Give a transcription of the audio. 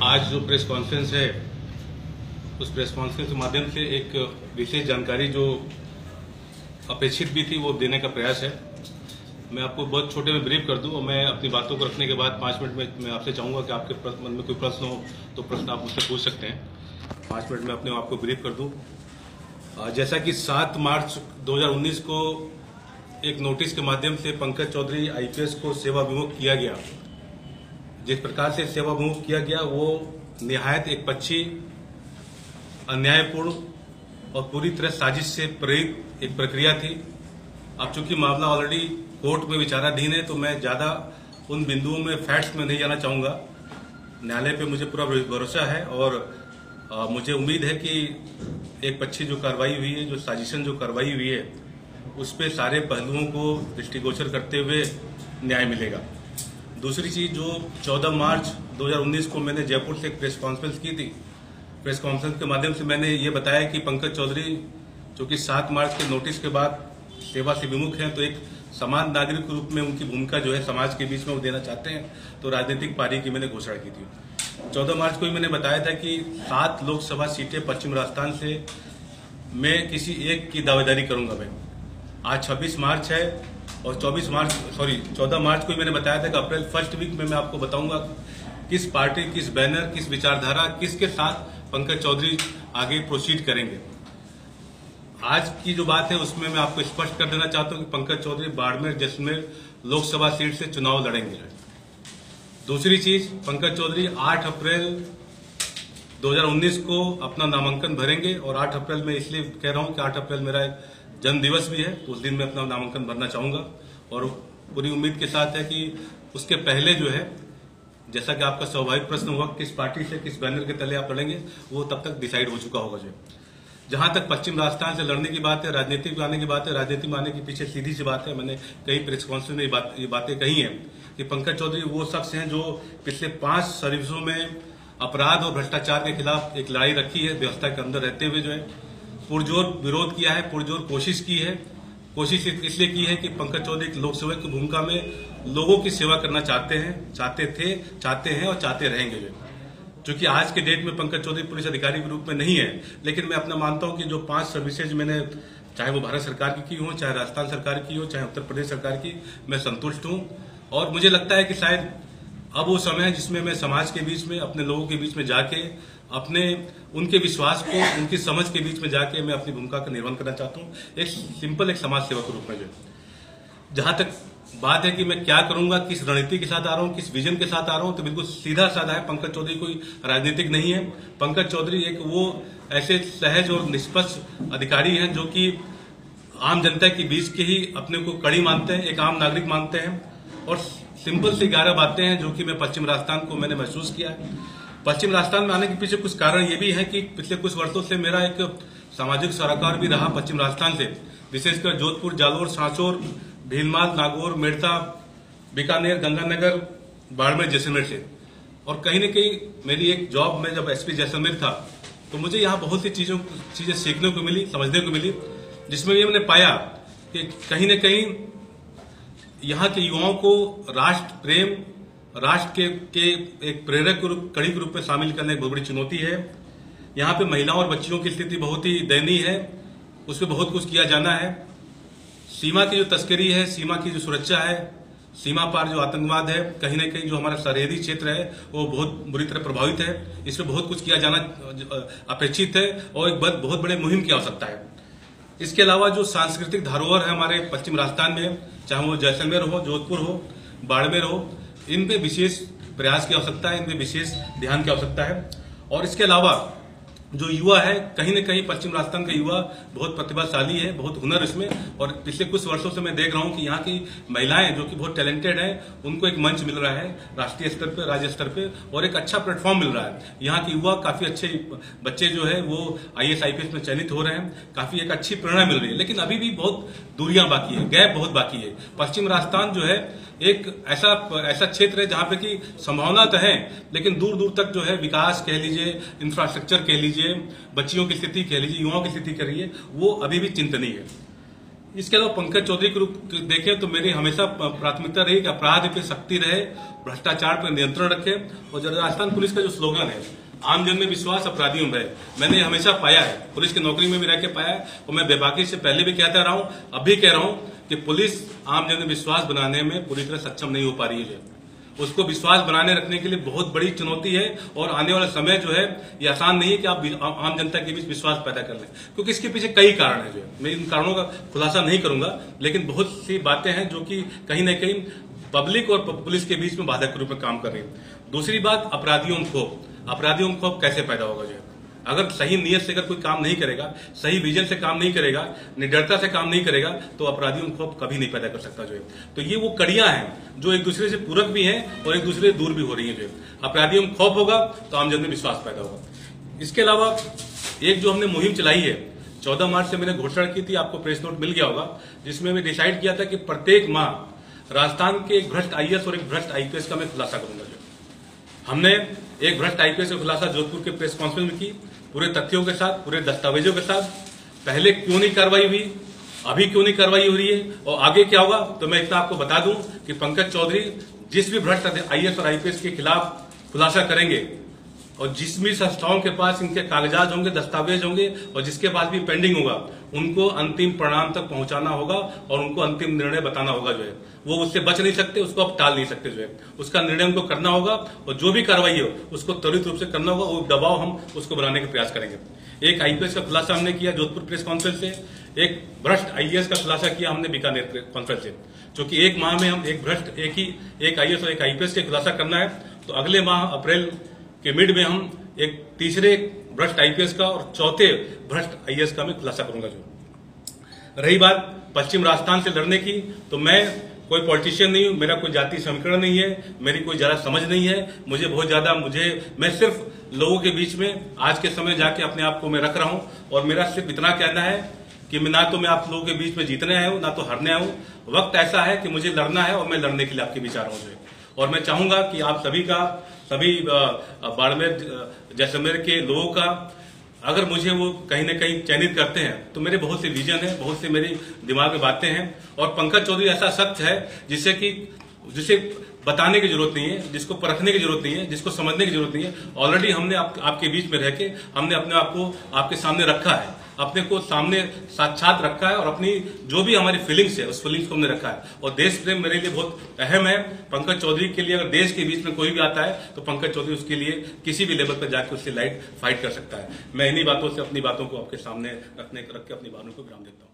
आज जो press conference है उस प्रेस कॉन्फ्रेंस के माध्यम से एक विशेष जानकारी जो अपेक्षित भी थी वो देने का प्रयास है। मैं आपको बहुत छोटे में ब्रीफ कर दूं और मैं अपनी बातों को रखने के बाद 5 मिनट में मैं आपसे चाहूंगा कि आपके मन में कोई प्रश्न हो तो प्रश्न आप मुझसे पूछ सकते हैं। 5 मिनट में अपने आपको ब्रीफ कर दूं। जैसा कि 7 मार्च 2019 को एक नोटिस के माध्यम से पंकज चौधरी आईपीएस को सेवा विमुक्त किया गया, जिस प्रकार से सेवा विमुक्त किया गया वो निहायत एक पक्षी, अन्यायपूर्ण और पूरी तरह साजिश से प्रेरित एक प्रक्रिया थी। अब चूंकि मामला ऑलरेडी कोर्ट में विचाराधीन है तो मैं ज्यादा उन बिंदुओं में फैक्ट्स में नहीं जाना चाहूंगा। न्यायालय पे मुझे पूरा भरोसा है और मुझे उम्मीद है कि एक पक्षी जो कार्रवाई हुई है, जो साजिशन जो कार्रवाई हुई है, उस पे सारे पहलुओं को दृष्टिगोचर करते हुए न्याय मिलेगा। दूसरी चीज, जो 14 मार्च 2019 को मैंने जयपुर से एक प्रेस कॉन्फ्रेंस की थी, प्रेस कॉन्फ्रेंस के माध्यम से मैंने ये बताया कि पंकज चौधरी जो कि 7 मार्च के नोटिस के बाद सेवा से विमुख हैं, तो एक समान नागरिक के रूप में उनकी भूमिका जो है समाज के बीच में वो देना चाहते हैं, तो राजनीतिक पारी की मैंने घोषणा की थी। 14 मार्च को ही मैंने बताया था कि 7 लोकसभा सीटें पश्चिम राजस्थान से मैं किसी एक की दावेदारी करूंगा। मैं आज 26 मार्च है और 14 मार्च को ही मैंने बताया था कि अप्रैल फर्स्ट वीक में मैं आपको बताऊंगा किस पार्टी, किस बैनर, किस विचारधारा, किसके साथ पंकज चौधरी आगे प्रोसीड करेंगे। आज की जो बात है उसमें मैं आपको स्पष्ट कर देना चाहता हूं कि पंकज चौधरी बाड़मेर जैसलमेर लोकसभा सीट से चुनाव लड़ेंगे। दूसरी चीज, पंकज चौधरी 8 अप्रैल 2019 को अपना नामांकन भरेंगे और 8 अप्रैल में इसलिए कह रहा हूं कि 8 अप्रैल मेरा जन्म दिवस भी है, तो उस दिन मैं अपना नामांकन भरना चाहूंगा और पूरी उम्मीद के साथ है कि उसके पहले जो है, जैसा कि आपका स्वाभाविक प्रश्न हुआ किस पार्टी से, किस बैनर के तले आप लड़ेंगे, वो तब तक डिसाइड हो चुका होगा। जो जहां तक पश्चिम राजस्थान से लड़ने की बात है, राजनीति में आने की बात है, राजनीति में आने के पीछे सीधी सी बात है, मैंने कई प्रेस कॉन्फ्रेंस में ये बातें कही हैं कि पंकज चौधरी वो शख्स हैं जो पिछले 5 सर्विसों में अपराध और भ्रष्टाचार के खिलाफ एक लड़ाई रखी है, व्यवस्था के अंदर रहते हुए जो है पुरजोर विरोध किया है, पुरजोर कोशिश की है। कोशिश इसलिए की है कि पंकज चौधरी एक लोकसेवक की भूमिका में लोगों की सेवा करना चाहते हैं और चाहते रहेंगे। क्योंकि आज के डेट में पंकज चौधरी पुलिस अधिकारी के रूप में नहीं है, लेकिन मैं अपना मानता हूं कि जो 5 सर्विसेज मैंने, चाहे वो भारत सरकार की हो, चाहे राजस्थान सरकार की हो, चाहे उत्तर प्रदेश सरकार की, मैं संतुष्ट हूं। और मुझे लगता है कि शायद अब वो समय है जिसमें मैं समाज के बीच में, अपने लोगों के बीच में जाके, अपने उनके विश्वास को, उनकी समझ के बीच में जाके मैं अपनी भूमिका का निर्वहन करना चाहता हूं, एक सिंपल एक समाज सेवक के रूप में। जो जहां तक बात है कि मैं क्या करूंगा, किस रणनीति के साथ आ रहा हूं, किस विजन के साथ आ रहा हूं, तो बिल्कुल सीधा साधा है। पंकज चौधरी कोई राजनीतिक नहीं है। पंकज चौधरी एक वो ऐसे सहज और निष्पक्ष अधिकारी हैं जो कि आम जनता के बीच के ही अपने को कड़ी मानते हैं, एक आम नागरिक मानते हैं। और सिंपल सी 11 बातें हैं जो कि मैं पश्चिम राजस्थान को मैंने महसूस किया है। पश्चिम राजस्थान में आने के पीछे कुछ कारण ये भी है कि पिछले कुछ वर्षों से मेरा एक सामाजिक सरोकार भी रहा पश्चिम राजस्थान से, विशेषकर जोधपुर, जालोर, सांचौर, भीलमाल, नागौर, मेड़ता, बीकानेर, गंगानगर, बाड़मेर, जैसलमेर से। और कहीं न कहीं मेरी एक जॉब में जब एसपी जैसलमेर था तो मुझे यहाँ बहुत सी चीजें सीखने को मिली, समझने को मिली, जिसमें ये मैंने पाया कि कहीं न कहीं यहाँ के युवाओं को राष्ट्र प्रेम, राष्ट्र के एक प्रेरक कड़ी के रूप में शामिल करने एक बहुत बड़ी चुनौती है। यहाँ पे महिलाओं और बच्चियों की स्थिति बहुत ही दयनीय है, उस पर बहुत कुछ किया जाना है। सीमा की जो तस्करी है, सीमा की जो सुरक्षा है, सीमा पार जो आतंकवाद है, कहीं न कहीं जो हमारा सरहदी क्षेत्र है वो बहुत बुरी तरह प्रभावित है। इस पर बहुत कुछ किया जाना अपेक्षित है और एक बहुत बड़े मुहिम की आवश्यकता है। इसके अलावा जो सांस्कृतिक धरोहर है हमारे पश्चिम राजस्थान में, चाहे वो जैसलमेर हो, जोधपुर हो, बाड़मेर हो, इन पे विशेष प्रयास की आवश्यकता है, इन पे विशेष ध्यान की आवश्यकता है। और इसके अलावा जो युवा है, कहीं न कहीं पश्चिम राजस्थान का युवा बहुत प्रतिभाशाली है, बहुत हुनर इसमें। और पिछले कुछ वर्षों से मैं देख रहा हूं कि यहाँ की महिलाएं जो कि बहुत टैलेंटेड हैं, उनको एक मंच मिल रहा है राष्ट्रीय स्तर पे, राज्य स्तर पे, और एक अच्छा प्लेटफॉर्म मिल रहा है। यहाँ के युवा काफी अच्छे बच्चे जो है वो IAS IPS में चयनित हो रहे हैं, काफी एक अच्छी प्रेरणा मिल रही है। लेकिन अभी भी बहुत दूरियां बाकी है, गैप बहुत बाकी है। पश्चिम राजस्थान जो है एक ऐसा क्षेत्र है जहां पे कि संभावना तो है, लेकिन दूर दूर तक जो है विकास कह लीजिए, इंफ्रास्ट्रक्चर कह लीजिए, बच्चियों की स्थिति कह लीजिए, युवाओं की स्थिति कह लीजिए, वो अभी भी चिंतनीय है। इसके अलावा पंकज चौधरी को देखें तो मेरी हमेशा प्राथमिकता रही कि अपराध पे सख्ती रहे, भ्रष्टाचार पर नियंत्रण रखे। और जो राजस्थान पुलिस का जो स्लोगन है, आम जन में विश्वास, अपराधियों में, मैंने हमेशा पाया है, पुलिस की नौकरी में भी रह के पाया है। और मैं बेबाकी से पहले भी कहता रहा हूं, अभी कह रहा हूं कि पुलिस आम जन में विश्वास बनाने में पूरी तरह सक्षम नहीं हो पा रही है। उसको विश्वास बनाने रखने के लिए बहुत बड़ी चुनौती है और आने वाला समय जो है ये आसान नहीं है कि आप आम जनता के बीच विश्वास पैदा कर लें, क्योंकि इसके पीछे कई कारण है। जो है मैं इन कारणों का खुलासा नहीं करूंगा, लेकिन बहुत सी बातें हैं जो कि कहीं ना कहीं पब्लिक और पुलिस के बीच में बाधक के रूप में काम कर रही है। दूसरी बात, अपराधियों में खौफ कैसे पैदा होगा। जो है अगर सही नीयत से अगर कोई काम नहीं करेगा, सही विजन से काम नहीं करेगा, निडरता से काम नहीं करेगा, तो अपराधियों में खौफ कभी नहीं पैदा कर सकता। जो है तो ये वो कड़ियां हैं जो एक दूसरे से पूरक भी हैं और एक दूसरे से दूर भी हो रही है। जो है अपराधियों में खौफ होगा तो आम जन में विश्वास पैदा होगा। इसके अलावा एक जो हमने मुहिम चलाई है, 14 मार्च से मैंने घोषणा की थी, आपको प्रेस नोट मिल गया होगा, जिसमें मैं डिसाइड किया था कि प्रत्येक माह राजस्थान के एक भ्रष्ट आईएएस और एक भ्रष्ट आईपीएस का मैं खुलासा करूंगा। जो हमने एक भ्रष्ट आईपीएस का खुलासा जोधपुर के प्रेस कॉन्फ्रेंस में की, पूरे तथ्यों के साथ, पूरे दस्तावेजों के साथ। पहले क्यों नहीं कार्रवाई हुई, अभी क्यों नहीं कार्रवाई हो रही है और आगे क्या होगा, तो मैं इतना आपको बता दूं कि पंकज चौधरी जिस भी भ्रष्ट आईएएस और आईपीएस के खिलाफ खुलासा करेंगे और जिस भी संस्थाओं के पास इनके कागजात होंगे, दस्तावेज होंगे और जिसके पास भी पेंडिंग होगा, उनको अंतिम परिणाम तक पहुंचाना होगा और उनको अंतिम निर्णय बताना होगा। जो है वो उससे बच नहीं सकते, उसको अब टाल नहीं सकते। जो है उसका निर्णय उनको करना होगा और जो भी कार्रवाई हो उसको त्वरित रूप से करना होगा। वो दबाव हम उसको बनाने का प्रयास करेंगे। एक आईपीएस का खुलासा हमने किया जोधपुर प्रेस कॉन्फ्रेंस से, एक भ्रष्ट आईएएस का खुलासा किया हमने बीकानेर कॉन्फ्रेंस से, क्योंकि एक माह में हम एक भ्रष्ट एक आईएएस और एक आईपीएस के खुलासा करना है। तो अगले माह अप्रैल के मिड में हम एक तीसरे भ्रष्ट आईपीएस का और चौथे भ्रष्ट आईएएस का मैं खुलासा करूंगा। जो रही बात पश्चिम राजस्थान से लड़ने की, तो मैं कोई पॉलिटिशियन नहीं हूं, मेरा कोई जाति समीकरण नहीं है, मेरी कोई ज्यादा समझ नहीं है। मैं सिर्फ लोगों के बीच में आज के समय जाके अपने आप को मैं रख रहा हूं और मेरा सिर्फ इतना कहना है कि मैं ना तो मैं आप लोगों के बीच में जीतने आया हूं, ना तो हारने आया हूं। वक्त ऐसा है कि मुझे लड़ना है और मैं लड़ने के लिए आपके बीच आ रहा हूं। और मैं चाहूंगा कि आप सभी बाड़मेर जैसलमेर के लोगों का अगर मुझे वो कहीं ना कहीं चयनित करते हैं, तो मेरे बहुत से विजन है, बहुत से मेरे दिमाग में बातें हैं। और पंकज चौधरी ऐसा शख्स है जिसे बताने की जरूरत नहीं है, जिसको परखने की जरूरत नहीं है, जिसको समझने की जरूरत नहीं है। ऑलरेडी हमने आपके बीच में रह के हमने अपने आप को आपके सामने रखा है, अपने को सामने साक्षात रखा है और अपनी जो भी हमारी फीलिंग्स है उस फीलिंग्स को हमने रखा है। और देश प्रेम मेरे लिए बहुत अहम है। पंकज चौधरी के लिए अगर देश के बीच में कोई भी आता है तो पंकज चौधरी उसके लिए किसी भी लेवल पर जाकर उससे फाइट कर सकता है। मैं इन्हीं बातों से अपनी बातों को आपके सामने रख के अपनी बातों को विराम देता हूँ।